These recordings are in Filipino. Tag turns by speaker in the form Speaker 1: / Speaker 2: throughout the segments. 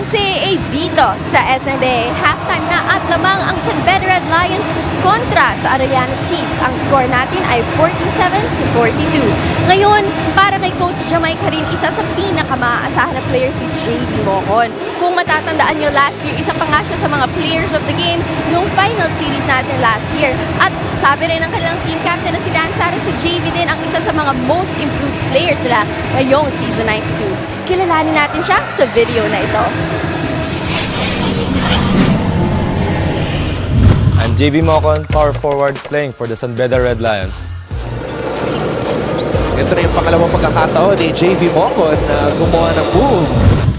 Speaker 1: NCAA dito sa SBC. Halftime na at lamang ang San Beda Red Lions kontra sa Arellano Chiefs. Ang score natin ay 47-42. Ngayon, para kay Coach Jamaica rin, isa sa pinaka-maaasahan na player si JV Mocon. Kung matatandaan nyo last year, isa pa nga siya sa mga players of the game noong final series natin last year. At sabi rin ng kanilang team captain na si Dan Sara, si JV din ang isa sa mga most improved players nila ngayong season 92. Kilalanin natin siya sa video na ito.
Speaker 2: I'm JV Mocon, power forward playing for the San Beda Red Lions.
Speaker 3: Ito na yung pangalawang pagkakataon ni JV Mocon na gumawa ng move.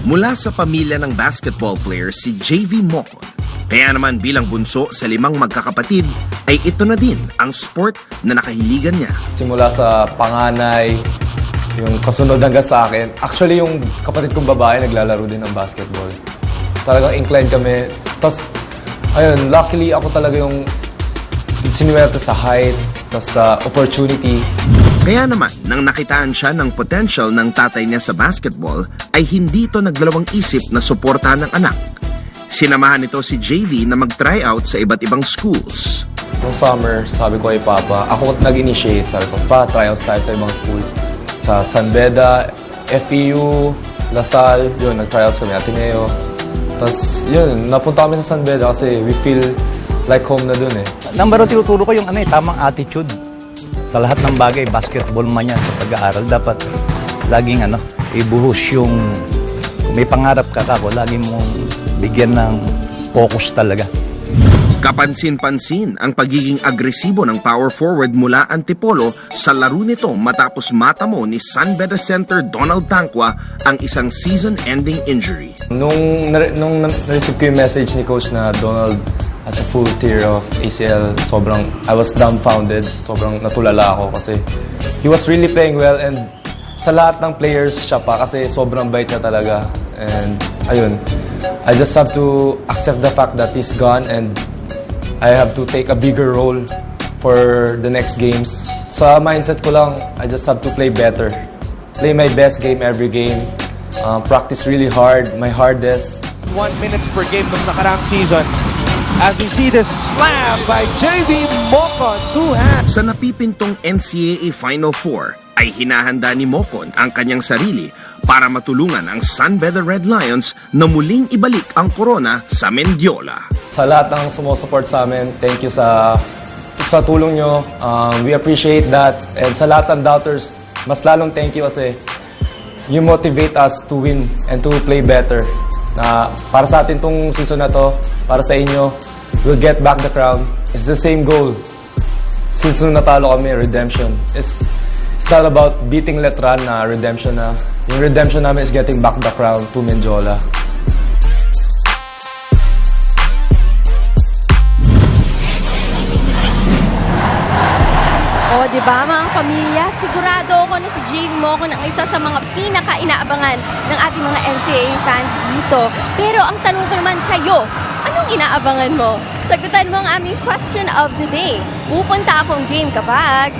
Speaker 4: Mula sa pamilya ng basketball player si JV Mocon. Kaya naman bilang bunso sa 5 magkakapatid, ay ito na din ang sport na nakahiligan niya.
Speaker 2: Simula sa panganay, yung kasunod hanggang sa akin. Actually, yung kapatid kong babae naglalaro din ng basketball. Talagang inclined kami. Tapos, ayun, luckily ako talaga yung sinuwerte sa height, tapos sa opportunity.
Speaker 4: Kaya naman, nang nakitaan siya ng potential ng tatay niya sa basketball, ay hindi ito nagdalawang isip na suportahan ng anak. Sinamahan nito si JV na mag-tryout sa iba't ibang schools.
Speaker 2: Noong summer, sabi ko kay Papa, ako nag-initiate. Sabi ko, Pa, tryouts tayo sa ibang school. Sa San Beda, FEU, Lasal, yun, nag-tryouts kami, Ateneo. Tapos, yun, napunta kami sa San Beda kasi we feel like home na dun eh.
Speaker 5: Number 1, tinuturo ko yung tamang attitude. Sa lahat ng bagay, basketball man yan, sa pag-aaral, dapat laging ibuhos yung, may pangarap ka kako, lagi mong bigyan ng focus talaga.
Speaker 4: Kapansin-pansin ang pagiging agresibo ng power forward mula Antipolo sa laro nito matapos matamo ni San Beda center Donald Tangqua ang isang season-ending injury.
Speaker 2: Nung na-receive ko yung message ni Coach na Donald has a full tear of ACL, I was dumbfounded. Sobrang natulala ako kasi he was really playing well and sa lahat ng players siya pa kasi sobrang bait niya talaga. And ayun, I just have to accept the fact that he's gone and I have to take a bigger role for the next games. Sa mindset ko lang, I just have to play better. Play my best game every game. Practice really hard, my hardest.
Speaker 3: 1 minutes per game ng nakaraang season. As we see this slam by JV Mocon, 2 hands.
Speaker 4: Sa napipintong NCAA Final Four, ay hinahanda ni Mocon ang kanyang sarili para matulungan ang San Beda Red Lions na muling ibalik ang korona sa Mendiola.
Speaker 2: Sa lahat ng sumusupport sa amin, thank you sa tulong nyo. We appreciate that. And sa lahat ng doubters, mas lalong thank you kasi you motivate us to win and to play better. Para sa atin tong season na to, para sa inyo, we'll get back the crown. It's the same goal. Since nung natalo kami, redemption. It's not about beating Letran na redemption na. Yung redemption namin is getting back the crown to Mendiola.
Speaker 1: O, diba mga pamilya, sigurado ako na si JV Mocon ang isa sa mga pinaka-inaabangan ng ating mga NCAA fans dito. Pero ang tanong ko naman kayo, anong inaabangan mo? Sagutan mo ang aming question of the day. Pupunta akong game kapag ...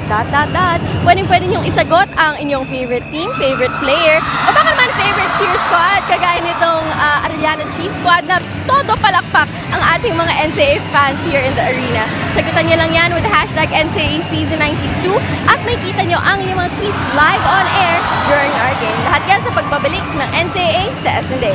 Speaker 1: Pwede niyong isagot ang inyong favorite team, favorite player, o baka naman favorite cheer squad, kagaya nitong Arellano Cheese Squad na todo palakpak ang ating mga NCAA fans here in the arena. Sagutan niyo lang yan with hashtag NCAA Season 92 at may kita niyo ang inyong mga tweets live on air during our game. Lahat yan sa pagbabalik ng NCAA sa SNA.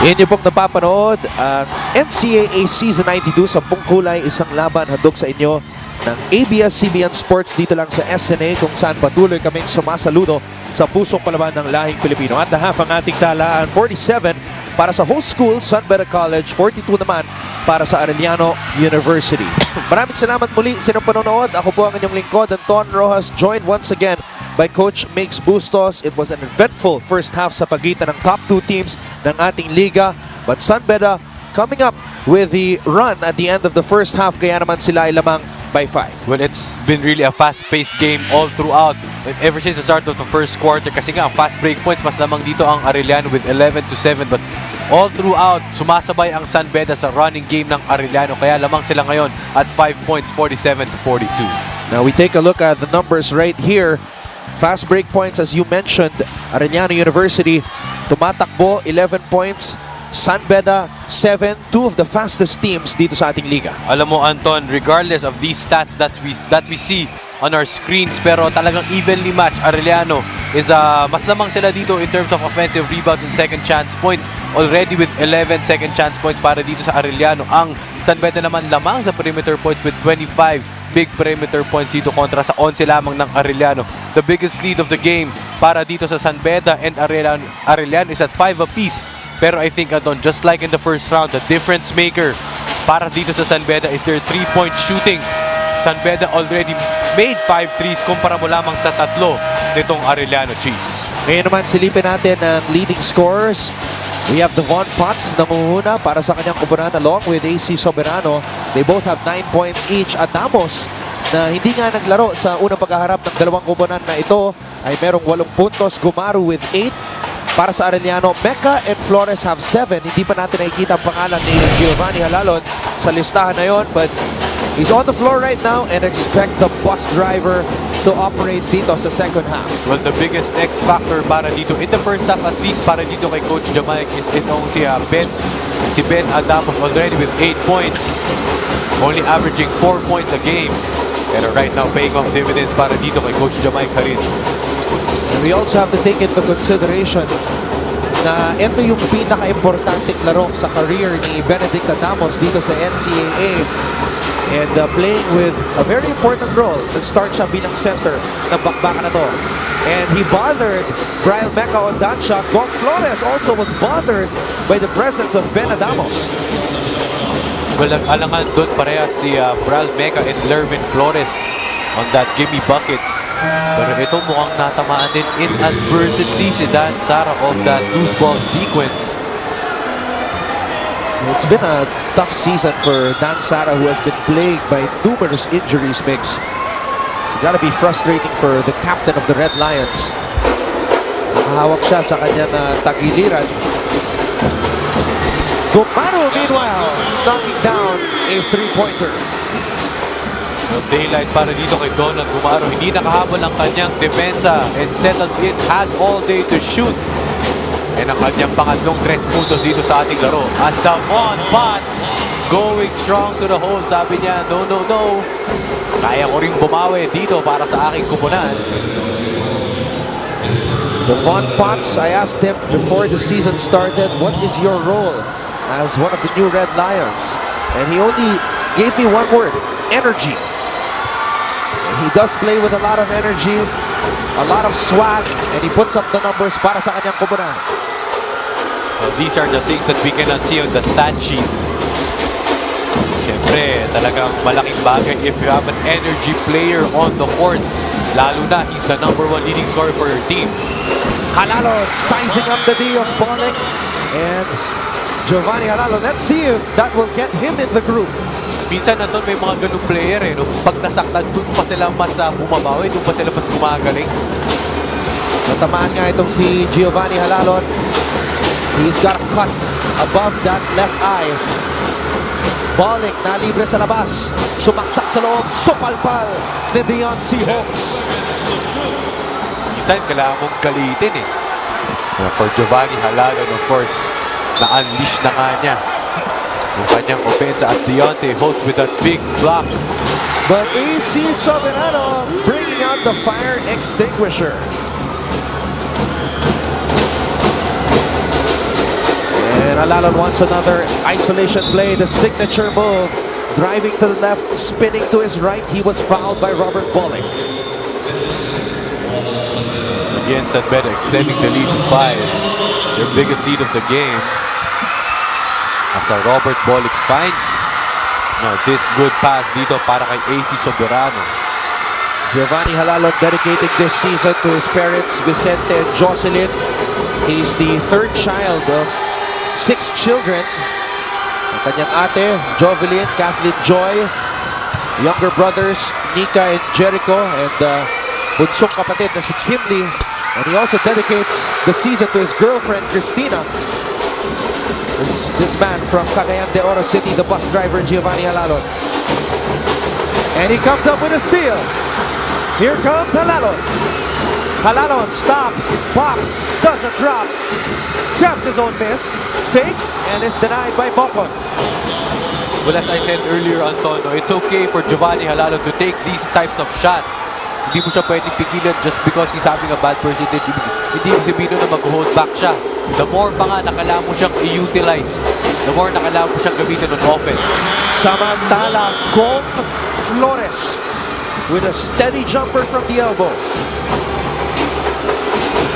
Speaker 3: Inyo pong napapanood ang NCAA Season 92 sa kulay, isang laban handog sa inyo ng ABS-CBN Sports dito lang sa SNA kung saan patuloy kaming sumasaludo sa pusong palaban ng lahing Pilipino. At half ang ating talaan, 47 para sa host school San Beda College, 42 naman para sa Arellano University. Maraming salamat muli sa inyong panonood. Ako po ang inyong lingkod, Anton Rojas, joined once again by Coach Mix Bustos. It was an eventful first half sa pagitan ng top 2 teams ng ating liga. But San Beda coming up with the run at the end of the first half, kaya naman sila ay lamang by 5.
Speaker 6: Well, it's been really a fast-paced game all throughout. Ever since the start of the first quarter, kasi nga, fast break points, mas lamang dito ang Arellano with 11-7. But all throughout, sumasabay ang San Beda sa running game ng Arellano. Kaya lamang sila ngayon at 5 points, 47-42.
Speaker 3: Now we take a look at the numbers right here. Fast break points, as you mentioned, Arellano University tumatakbo 11 points. San Beda 7, two of the fastest teams dito sa ating liga.
Speaker 6: Alam mo, Anton, regardless of these stats that we see on our screens, pero talagang evenly matched. Arellano is mas lamang sila dito in terms of offensive rebounds and second chance points, already with 11 second chance points para dito sa Arellano. Ang San Beda naman lamang sa perimeter points with 25 big perimeter points dito kontra sa 11 lamang ng Arellano. The biggest lead of the game para dito sa San Beda and Arellano is at 5 apiece. Pero I think, Anton, just like in the first round, the difference maker para dito sa San Beda is their 3-point shooting. San Beda already made 5 threes kumpara mo lamang sa 3 nitong Arellano Chiefs.
Speaker 3: Ngayon naman silipin natin ang leading scorers. We have Devon Potts na muhuna para sa kanyang kupunan along with AC Soberano. They both have 9 points each. Adamos na hindi nga naglaro sa unang pagkaharap ng dalawang kupunan na ito ay merong 8 puntos. Gumaru with 8. Para sa Arellano, Mecca and Flores have 7. Hindi pa natin nakikita ang pangalan ni Giovanni Halalon sa listahan na yon, but he's on the floor right now and expect the bus driver to operate dito sa second half.
Speaker 6: Well, the biggest X factor para dito in the first half, at least para dito kay Coach Jamaic, is itong si Ben Adamos already with 8 points, only averaging 4 points a game. Pero right now paying off dividends para dito kay Coach Jamaic rin.
Speaker 3: And we also have to take into consideration na ito yung pinaka-importanting laro sa career ni Benedict Adamos dito sa NCAA, and playing with a very important role. Nag-start siya bilang center ng bakbakan na to, and he bothered Brian Mecca on that shot. Gon Flores also was bothered by the presence of Ben Adamos.
Speaker 6: Well, nag-alangan doon parehas si Brian Mecca and Lervin Flores on that gimme buckets. Pero ito mukhang natamaan din inadvertently si Dan Sara of that loose ball sequence.
Speaker 3: It's been a tough season for Dan Sara, who has been plagued by numerous injuries, Mix. It's gotta be frustrating for the captain of the Red Lions. Nakahawak siya sa kanyang tagiliran. Gumaru, meanwhile, knocking down a three-pointer.
Speaker 6: Daylight para dito kay Donald Gumaru. Hindi nakahabol ang kanyang depensa and settled in, had all day to shoot. And ang kanyang pangatlong 3 puntos dito sa ating laro. As Devon Potts going strong to the hole. Sabi niya, no, no, no. Kaya ko ring bumawi dito para sa aking kupunan.
Speaker 3: Devon Potts, I asked him before the season started, what is your role as one of the new Red Lions? And he only gave me one word: energy. He does play with a lot of energy, a lot of swag, and he puts up the numbers para sa kanyang kupunan.
Speaker 6: So these are the things that we cannot see on the stat sheet. Siyempre, talagang malaking bagay if you have an energy player on the court. Lalo na, he's the #1 leading scorer for your team.
Speaker 3: Halalon sizing up the D of Bolick and Giovanni Halalon. Let's see if that will get him in the group.
Speaker 6: Minsan na may mga ganung player no? Pag nasaktan, doon pa sila mas bumabawi, doon pa sila mas gumagaling.
Speaker 3: Natamaan nga itong si Giovanni Halalon. He's got a cut above that left eye. Bolick na libre sa labas. Sumaksak sa loob. Supalpal ni Dion Seahawks.
Speaker 6: Minsan kailangan mong galitin For Giovanni Halalon, of course, na-unleash na nga niya yung kanyang offensa at Deontay Holt with that big block.
Speaker 3: But AC Soberano bringing out the fire extinguisher. And Halalon wants another isolation play, the signature move. Driving to the left, spinning to his right. He was fouled by Robert Bolick.
Speaker 6: Again, San Beda extending the lead to 5. Their biggest lead of the game. As Robert Bolick finds this good pass dito para kay AC Soberano.
Speaker 3: Giovanni Halalon dedicating this season to his parents, Vicente and Jocelyn. He's the third child of 6 children. Ang kanyang ate, Jovelyn, Kathleen Joy. Younger brothers, Nika and Jericho. And bunsong kapatid na si Kimli. And he also dedicates the season to his girlfriend, Christina. This man from Cagayan de Oro City, the bus driver, Giovanni Halalon. And he comes up with a steal. Here comes Halalon. Halalon stops, pops, doesn't drop. Grabs his own miss, fakes, and is denied by Mocon.
Speaker 6: Well, as I said earlier, Antonio, it's okay for Giovanni Halalon to take these types of shots. Hindi mo siya pwedeng pigilan just because he's having a bad percentage. Hindi mo sabihin na mag-hold back siya. The more pa nga nakala mo siyang i-utilize, the more nakala mo siyang gamitin on offense.
Speaker 3: Samantala, Gong Flores with a steady jumper from the elbow.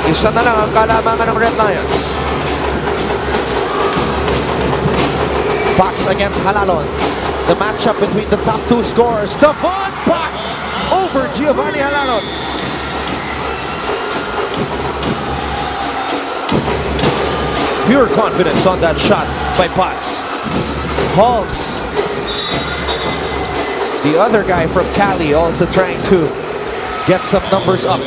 Speaker 3: Isa na lang ang kalamangan ng Red Lions. Potts against Halalon. The matchup between the top two scorers. Devon Potts over Giovanni Halalon. Pure confidence on that shot by Potts. Halts. The other guy from Cali also trying to get some numbers up.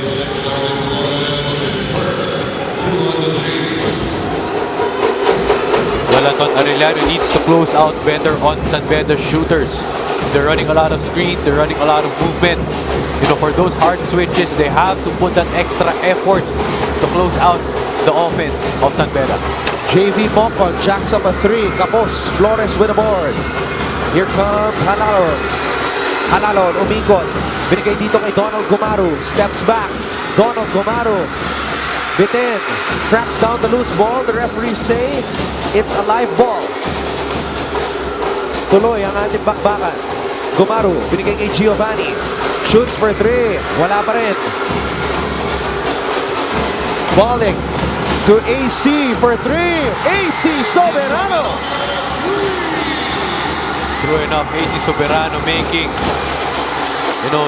Speaker 6: Well, Anton, Arellano needs to close out better on San Beda shooters. They're running a lot of screens, they're running a lot of movement. You know, for those hard switches, they have to put that extra effort to close out the offense of San Beda.
Speaker 3: JV Mocon jacks up a three. Capos, Flores with a board. Here comes Halalon. Halalon, umikot. Binigay dito kay Donald Gumaru. Steps back. Donald Gumaru. Bitin. Tracks down the loose ball. The referees say it's a live ball. Tuloy ang ating bakbakan. Gumaru, binigay kay Giovanni. Shoots for three. Wala pa rin. Balling to AC for three. AC Soberano.
Speaker 6: True enough, AC Soberano making, you know,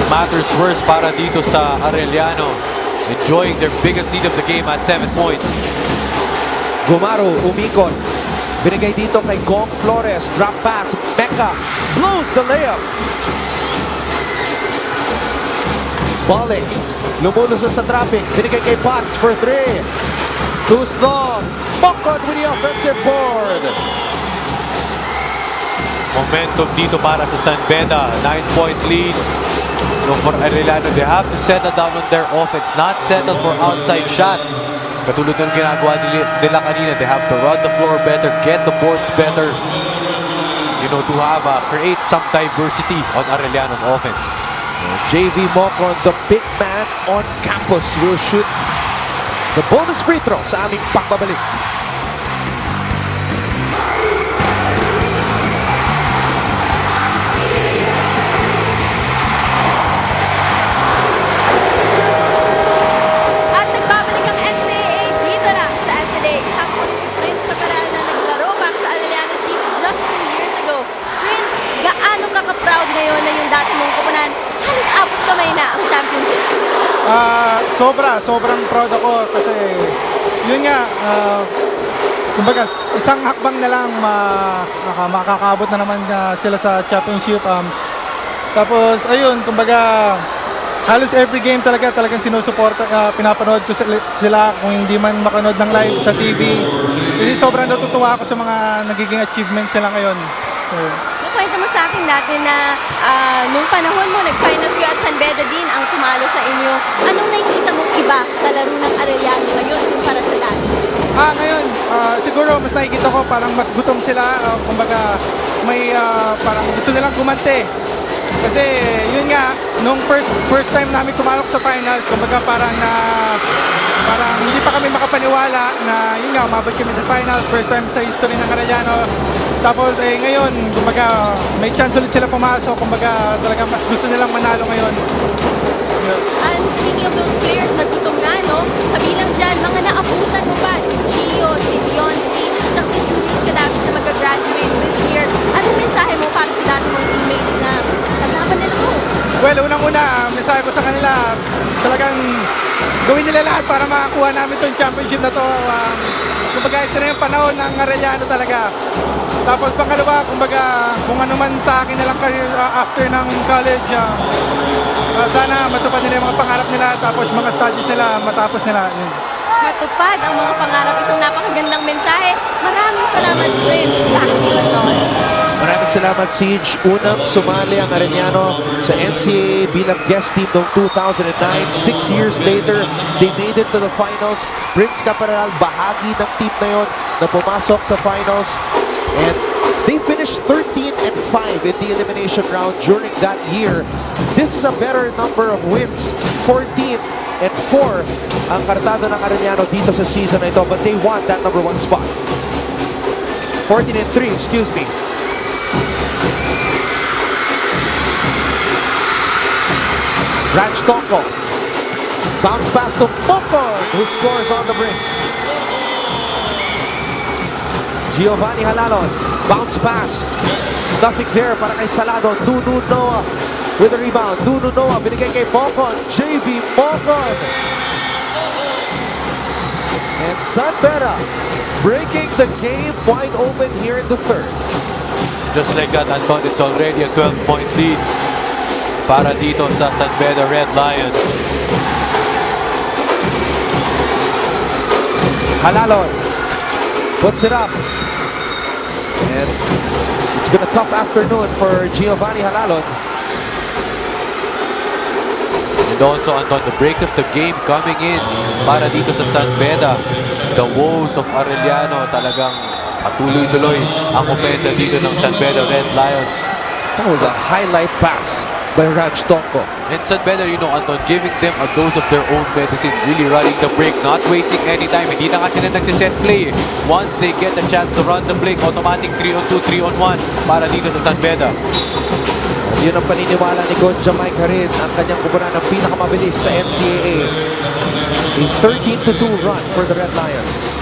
Speaker 6: matters worse para dito sa Arellano. Enjoying their biggest lead of the game at 7 points.
Speaker 3: Gumaru, umikot. Binigay dito kay Gong Flores. Drop pass. Mecca blows the layup. Balling. Lumulusot sa traffic. Binigay kay Potts for three. Too strong. Mocon with the offensive board.
Speaker 6: Momentum dito para sa San Beda. 9-point lead. So for Arellano, they have to settle down on their offense, not settle for outside shots. Katulad ng ginagawa nila kanina, they have to run the floor better, get the boards better, you know, to have create some diversity on Arellano's offense.
Speaker 3: JV Mocon, the big man on campus, will shoot the bonus free throw sa aming pagbabalik.
Speaker 1: At nagbabalik ang NCAA dito lang sa SNA. Kasama ko si Prince Caparal na naglaro back sa Arellano Chiefs just 2 years ago. Prince, gaano ka ka-proud ngayon na yung dati mong kupunan halos abot kamay na ang championship?
Speaker 7: Sobrang proud ako kasi yun nga, kumbaga isang hakbang na lang makakaabot na naman sila sa championship. Tapos ayun, kumbaga halos every game talagang sinusuporta, pinapanood ko sila kung hindi man makanood ng live sa TV. Kasi sobrang natutuwa ako sa mga nagiging achievements nila ngayon.
Speaker 1: Kwento mo sa akin dati na nung panahon mo, nag-finals kayo at San Beda din ang tumalo sa inyo. Anong nakikita mong iba sa laro ng Arellano ngayon kumpara sa dati?
Speaker 7: Ngayon, siguro mas nakikita ko parang mas gutom sila. Kumbaga, may parang gusto nilang gumante. Kasi yun nga, nung first time namin tumalok sa finals, kumbaga parang hindi pa kami makapaniwala na yun nga, umabot kami sa finals, first time sa history ng Arellano. Tapos ngayon, kumbaga may chance ulit sila pumasok, kumbaga talaga mas gusto nilang manalo ngayon.
Speaker 1: And speaking of those players, nagutom na, no? Kabilang dyan, mga naabutan mo pa, si Gio, si Dioncy, at si Julius Cadavis na mag-graduate this year. Anong mensahe mo para sa dati mong teammates na naglaban nila mo?
Speaker 7: Well, unang-una, mensahe ko sa kanila, talagang gawin nila lahat para makakuha namin itong championship na to. Kumbaga, ito na yung panahon ng Arellano talaga. Tapos pangalawa, kumbaga, kung ano man takin nilang career after ng college, sana matupad nila yung mga pangarap nila, tapos mga studies nila, matapos nila. Yun.
Speaker 1: Matupad ang mga pangarap, isang napakagandang mensahe. Maraming salamat, Prince. Back to you, Anton.
Speaker 3: Maraming salamat, Siege. Unang sumali ang Arellano sa NCAA bilang guest team noong 2009. 6 years later, they made it to the finals. Prince Caparal, bahagi ng team na yon na pumasok sa finals. And they finished 13-5 in the elimination round during that year. This is a better number of wins. 14-4 ang kartada ng Arellano dito sa season na ito, but they want that number 1 spot. 14-3, excuse me. Raj Tonko. Bounce pass to Mokon, who scores on the break. Giovanni Halalon. Bounce pass. Nothing there para kay Salado. Nunu Noah with a rebound. Nunu Noah binigay kay Mokon. JV Mokon. And San Beda breaking the game wide open here in the third.
Speaker 6: Just like that, Anton, it's already a 12-point lead para dito sa San Beda Red Lions.
Speaker 3: Halalon puts it up. And it's been a tough afternoon for Giovanni Halalon.
Speaker 6: And also, Anton, the breaks of the game coming in para dito sa San Beda. The woes of Arellano, talagang patuloy-tuloy ang opensa dito ng San Beda Red Lions.
Speaker 3: That was a highlight pass by Raj Tonko.
Speaker 6: And San Beda, you know, Anton, giving them a dose of their own medicine, really running the break, not wasting any time. Hindi na nga sila nagsiset play. Once they get the chance to run the break, automatic 3-on-2, 3-on-1 para dito sa San Beda.
Speaker 3: Yun ang paniniwala ni Coach Jamaica rin, ang kanyang kubunan ng pinakamabilis sa NCAA. A 13-2 run for the Red Lions.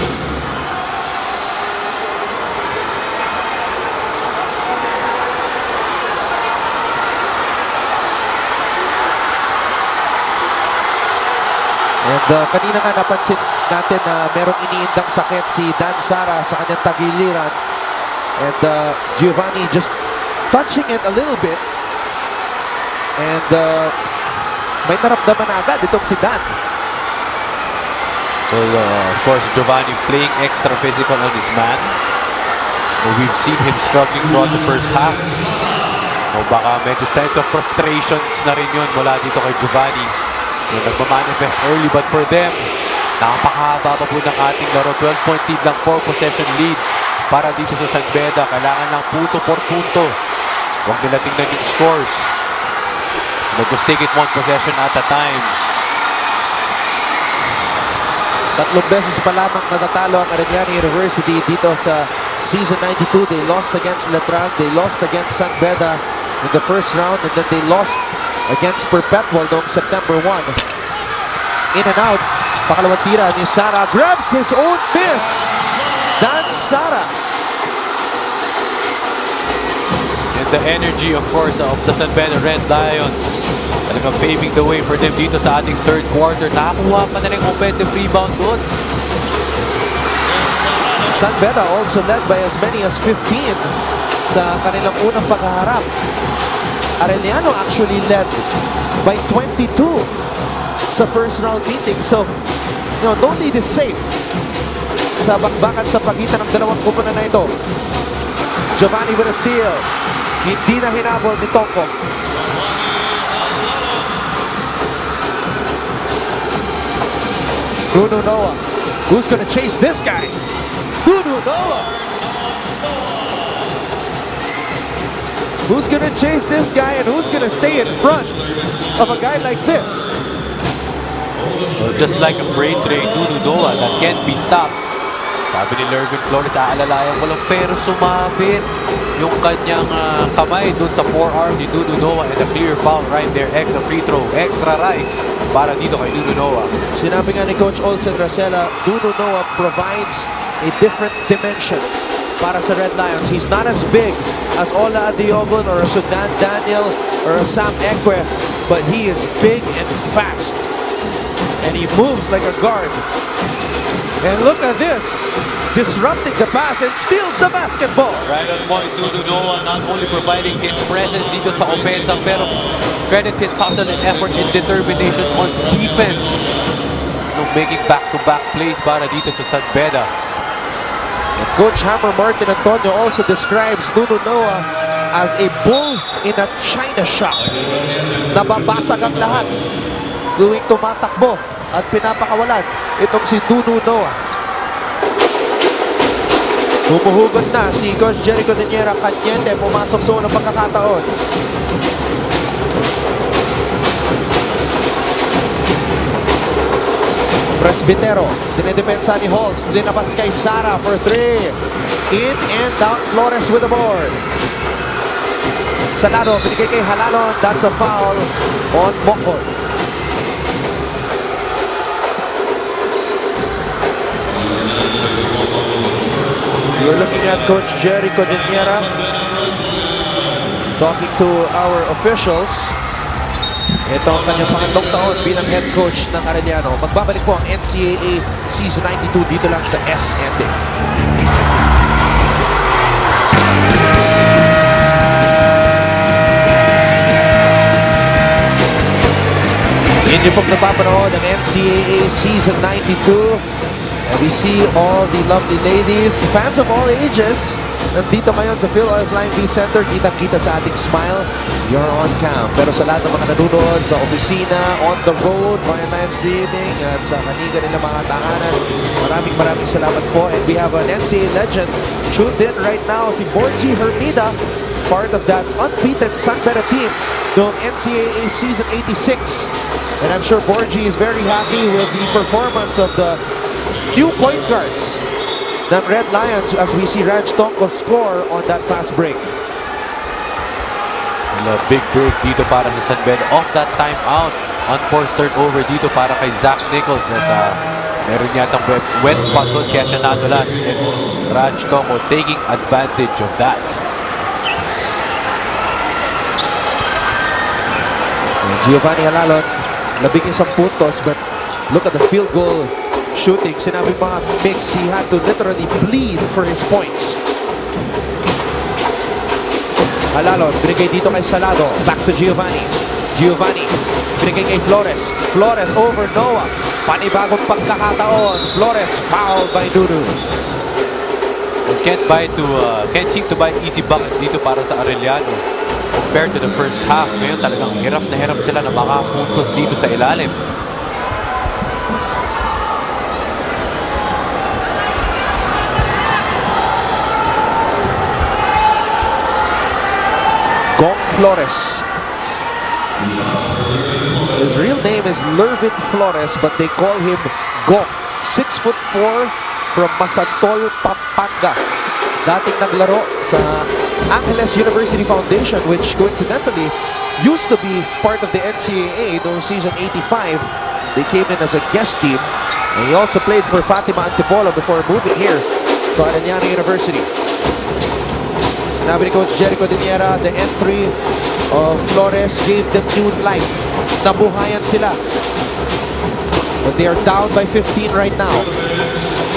Speaker 3: And kanina nga napansin natin na merong iniindang sakit si Dan Sara sa kanyang tagiliran. And Giovanni just touching it a little bit. And may naramdaman na agad itong si Dan.
Speaker 6: So, of course, Giovanni playing extra physical on his man. We've seen him struggling throughout the first half. Baka medyo signs of frustrations na rin yun mula dito kay Giovanni. Yung nagmamanifest early, but for them, napakahaba pa po ng ating laro. 12-point lead lang, 4-possession lead para dito sa San Beda. Kailangan lang punto por punto. Huwag nila tingnan yung scores. They'll just take it 1 possession at a time.
Speaker 3: Tatlong beses pa lamang natatalo ang Arellano University dito sa season 92. They lost against Letran, they lost against San Beda in the first round, and then they lost against Perpetual noong September 1. In and out. Pakalawang tira ni Sara. Grabs his own miss. Dan Sara.
Speaker 6: And the energy, of course, of the San Beda Red Lions. Talagang paving the way for them dito sa ating third quarter. Nakakuha pa na rin offensive rebound doon.
Speaker 3: San Beda also led by as many as 15 sa kanilang unang paghaharap. Arellano actually led by 22 sa first round meeting. So, you know, no lead is safe sa bakbakan sa pagitan ng dalawang kupunan na ito. Giovanni with a steal. Hindi na hinabol ni Tonko. Bruno Noah. Who's gonna chase this guy? Bruno Noah. Who's gonna chase this guy and who's gonna stay in front of a guy like this?
Speaker 6: So just like a freight train, Bruno Noah that can't be stopped. Sabi ni Lervin Flores, aalalayan ko lang, pero sumabit yung kanyang kamay dun sa forearm ni Bruno Noah, and a clear foul right there. Extra free throw, extra rise para dito kay Bruno Noah.
Speaker 3: Sinabi nga ni Coach Olsen Racela, Bruno Noah provides a different dimension para sa Red Lions. He's not as big as Ola Adiogon or a Sudan Daniel or a Sam Ekwe, but he is big and fast. And he moves like a guard. And look at this, disrupting the pass and steals the basketball.
Speaker 6: Right on point, Bruno Noah not only providing his presence dito sa offense, pero credit his hustle and effort and determination on defense. Making back-to-back plays para dito sa San Beda.
Speaker 3: And Coach Hammer Martin Antonio also describes Nuno Noah as a bull in a china shop. Nababasag ang lahat tuwing tumatakbo at pinapakawalan itong si Nuno Noah. Humuhugot na si Coach Jericho Diniera Caliente, pumasok sa unang pagkakataon. Presbitero, dinidepensa ni Halls, linabas kay Sara for 3. In and out, Flores with the board. Salado, binigay kay Halalo, that's a foul on Mokon. We're looking at Coach Jericho Diniera talking to our officials. Ito ang kanyang pangatlong taon bilang head coach ng Arellano. Magbabalik po ang NCAA Season 92 dito lang sa SND. Inyo pong napapanood ang NCAA Season 92. And we see all the lovely ladies, fans of all ages, nandito ngayon sa Phil Oil Line V Center. Kita-kita sa ating smile. You're on cam. Pero sa lahat ng mga nanonood sa opisina, on the road, via live streaming, at sa kaniga nila mga tahanan, maraming salamat po. And we have an NCAA legend tuned in right now, si Borgie Hermida, part of that unbeaten San Beda team noong NCAA Season 86. And I'm sure Borgie is very happy with the performance of the new point guards ng Red Lions as we see Raj Tonko score on that fast break.
Speaker 6: And a big break dito para sa San Beda. Off that timeout, unforced turnover dito para kay Zach Nichols as meron yatang wet spot doon kaya siya nadulas. And Raj Tonko taking advantage of that.
Speaker 3: And Giovanni Alalon, labing isang puntos, but look at the field goal shooting. Sinabi mga Mix, he had to literally bleed for his points. Alalon, binigay dito kay Salado. Back to Giovanni. Giovanni, binigay kay Flores. Flores over Noah. Panibagong pagkakataon. Flores fouled by Nuno.
Speaker 6: Can't seem to buy easy buckets dito para sa Arellano. Compared to the first half, ngayon talagang hirap na hirap sila na makapuntos dito sa ilalim.
Speaker 3: Gong Flores. His real name is Lervin Flores, but they call him Gong. 6'4" from Masantol, Pampanga. Dating naglaro sa Angeles University Foundation, which coincidentally used to be part of the NCAA noong season 85. They came in as a guest team, and he also played for Fatima Antipolo before moving here to Arellano University. Sinabi ni Coach Jericho Diniera, the entry of Flores gave them new life. Nabuhayan sila. But they are down by 15 right now.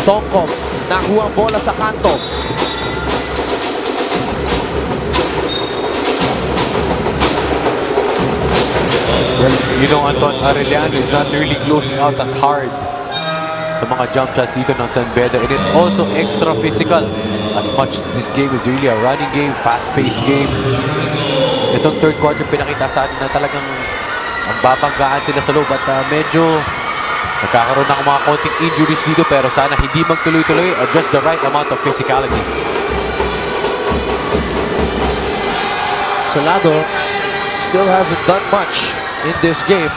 Speaker 3: Tongkong, nakuha ang bola sa kanto.
Speaker 6: Well, you know, Anton, Arellano is not really closing out as hard sa mga jump shots dito ng San Beda, and it's also extra physical as much this game is really a running game, fast-paced game. Itong third quarter pinakita sa atin na talagang ang babanggaan sila sa loob at medyo nagkakaroon ng mga konting injuries dito, pero sana hindi magtuloy-tuloy or just the right amount of physicality.
Speaker 3: Salado still hasn't done much in this game.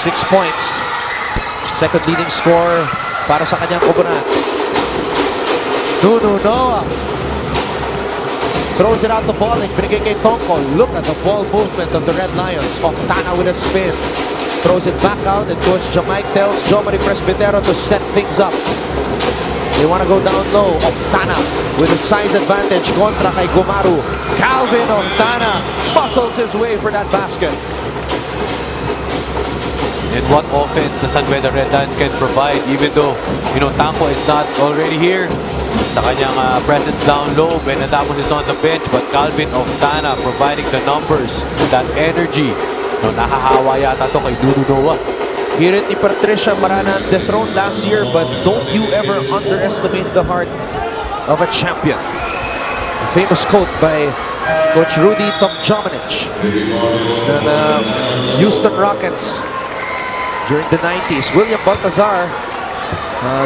Speaker 3: 6 points. Second leading scorer para sa kanyang koponan. Nuno Noah throws it out the ball and binigay kay Tonko. Look at the ball movement of the Red Lions. Oftana with a spin. Throws it back out, and Coach Jamaic tells Jomari Presbitero to set things up. They want to go down low. Oftana with a size advantage kontra kay Gumaru. Calvin Oftana muscles his way for that basket.
Speaker 6: And what offense the San Beda Red Lions can provide, even though, you know, Tampo is not already here. Sa kanyang presence down low, Benadamos is on the bench, but Calvin Oftana providing the numbers, that energy. No, nahahawa yata to kay Nuno Noah.
Speaker 3: Hirit ni Patricia Marana dethroned last year, but don't you ever underestimate the heart of a champion. A famous quote by Coach Rudy Tomjanovich ng Houston Rockets during the 90s. William Baltazar,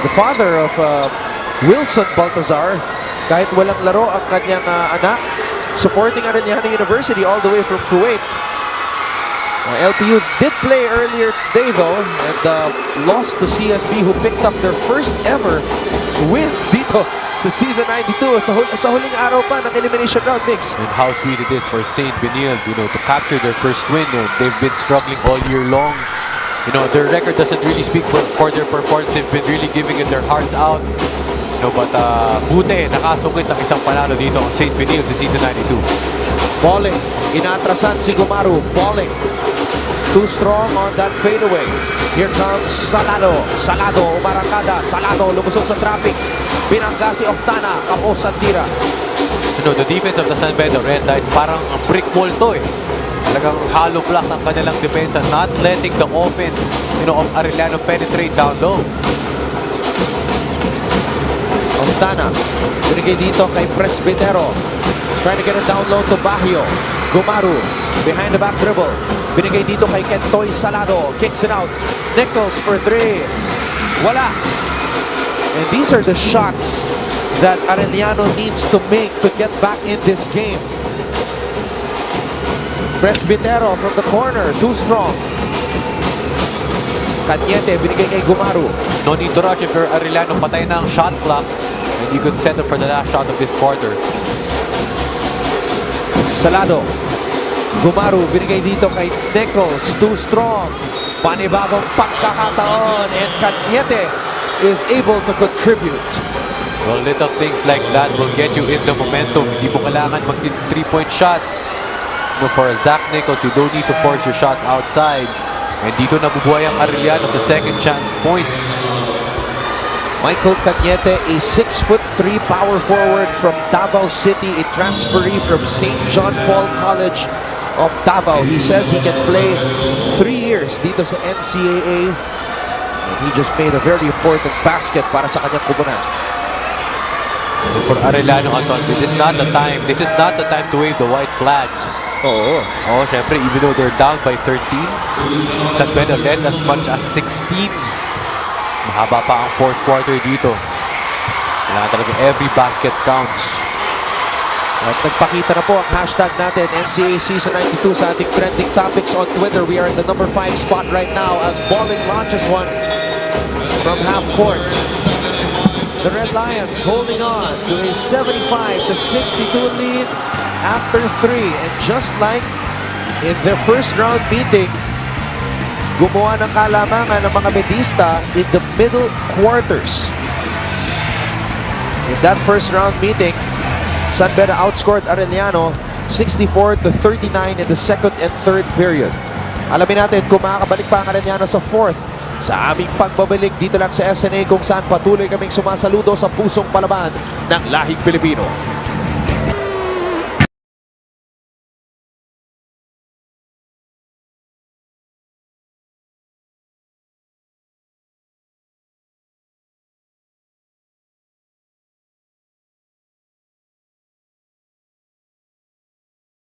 Speaker 3: the father of Wilson Baltazar, kahit walang laro ang kanyang anak, supporting Arellano University all the way from Kuwait. LPU did play earlier today though and lost to CSB, who picked up their first ever win dito sa season 92 sa huling araw pa ng elimination round mix.
Speaker 6: And how sweet it is for St. Benilde, to capture their first win. They've been struggling all year long. Their record doesn't really speak for their performance. They've been really giving it their hearts out. But buti, nakasungit ng isang panalo dito ang St. Benilde sa season 92.
Speaker 3: Balling, inatrasan si Gumaru. Balling, too strong on that fadeaway. Here comes Salado. Salado, umarangkada. Salado, lumusot sa traffic. Binangga si Oftana. Kapos ang tira.
Speaker 6: The defense of the San Beda Red Lights, parang brick wall to eh. Talagang hollow blocks ang kanilang depensa, not letting the offense of Arellano penetrate down low.
Speaker 3: Oftana, binigay dito kay Presbitero. Trying to get it down low to Baguio. Gumaru, behind the back dribble. Binigay dito kay Kentoy Salado. Kicks it out. Nichols for three. Wala. And these are the shots that Arellano needs to make to get back in this game. Presbitero from the corner. Too strong. Cañete, binigay kay Gumaru.
Speaker 6: No need to rush if you're Arellano. Patay na ang shot clock. And you could settle for the last shot of this quarter.
Speaker 3: Salado. Gumaru, binigay dito kay Nichols. Too strong. Panibagong pagkakataon. And Cañete is able to contribute.
Speaker 6: Well, little things like that will get you in the momentum. Hindi mo kailangan mag-hit 3-point shots. For Zach Nichols, you don't need to force your shots outside. And dito nabubuhay ang Arellano sa second chance points.
Speaker 3: Michael Cañete, a 6'3" power forward from Davao City, a transferee from St. John Paul College of Davao. He says he can play 3 years dito sa NCAA. And he just made a very important basket para sa kanyang kubunan.
Speaker 6: And for Arellano, Anton, this is not the time. This is not the time to wave the white flag.
Speaker 3: Oo.
Speaker 6: Syempre, even though they're down by 13, San Beda led as much as 16. Mahaba pa ang fourth quarter dito. Kailangan talaga every basket counts.
Speaker 3: At nagpakita na po ang hashtag natin, NCAA Season 92, sa ating trending topics on Twitter. We are in the number 5 spot right now as Balling launches one from half court. The Red Lions holding on to a 75-62 lead after 3. And just like in their first round meeting, gumawa ng kalamangan ng mga Medista in the middle quarters. In that first round meeting, San Beda outscored Arellano 64-39 in the second and third period. Alamin natin kung makakabalik pa ang Arellano sa fourth sa aming pagbabalik dito lang sa SNA, kung saan patuloy kaming sumasaludo sa pusong palaban ng lahing Pilipino.